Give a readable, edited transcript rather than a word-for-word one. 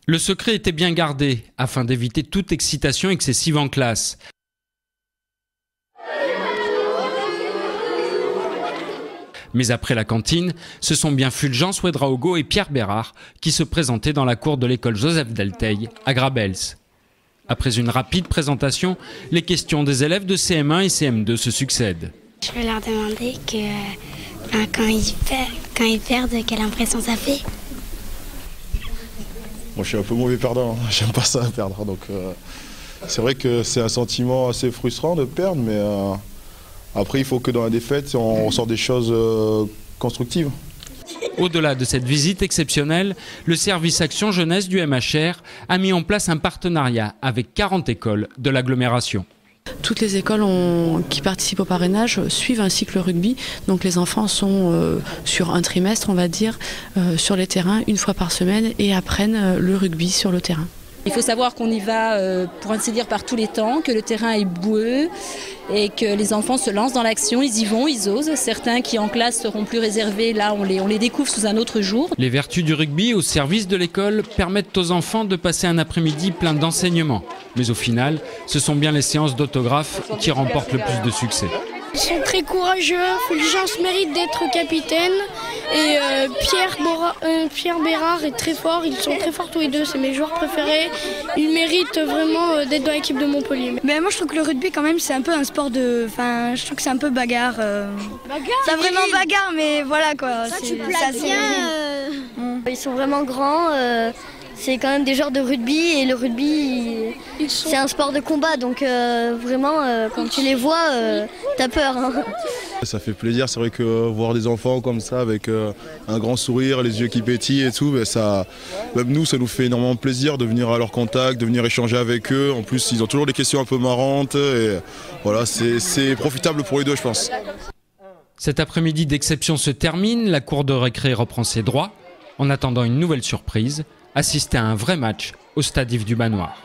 Le secret était bien gardé, afin d'éviter toute excitation excessive en classe. Mais après la cantine, ce sont bien Fulgence Ouedraogo et Pierre Bérard qui se présentaient dans la cour de l'école Joseph Delteil à Grabels. Après une rapide présentation, les questions des élèves de CM1 et CM2 se succèdent. Je vais leur demander quand ils perdent, quelle impression ça fait. Moi je suis un peu mauvais perdant, j'aime pas ça perdre. Donc c'est vrai que c'est un sentiment assez frustrant de perdre, mais après il faut que dans la défaite on ressort des choses constructives. Au-delà de cette visite exceptionnelle, le service Action Jeunesse du MHR a mis en place un partenariat avec 40 écoles de l'agglomération. Toutes les écoles qui participent au parrainage suivent un cycle rugby. Donc les enfants sont sur un trimestre, on va dire, sur les terrains une fois par semaine et apprennent le rugby sur le terrain. Il faut savoir qu'on y va, pour ainsi dire, par tous les temps, que le terrain est boueux et que les enfants se lancent dans l'action, ils y vont, ils osent. Certains qui en classe seront plus réservés, là on les découvre sous un autre jour. Les vertus du rugby au service de l'école permettent aux enfants de passer un après-midi plein d'enseignements. Mais au final, ce sont bien les séances d'autographes qui remportent le plus de succès. Ils sont très courageux, Fulgence mérite d'être capitaine et Pierre Bérard est très fort, ils sont très forts tous les deux, c'est mes joueurs préférés. Ils méritent vraiment d'être dans l'équipe de Montpellier. Mais moi je trouve que le rugby quand même c'est un peu un sport de... Enfin je trouve que c'est un peu bagarre. C'est vraiment bagarre mais voilà quoi. Ça, tu plaques bien. Ils sont vraiment grands. C'est quand même des joueurs de rugby et le rugby, c'est un sport de combat. Donc vraiment, quand tu les vois, t'as peur. Hein. Ça fait plaisir, c'est vrai que voir des enfants comme ça avec un grand sourire, les yeux qui pétillent et tout, même nous ça nous fait énormément plaisir de venir à leur contact, de venir échanger avec eux. En plus ils ont toujours des questions un peu marrantes et voilà, c'est profitable pour les deux je pense. Cet après-midi d'exception se termine, la cour de récré reprend ses droits. En attendant une nouvelle surprise, assister à un vrai match au stade Yves du Manoir.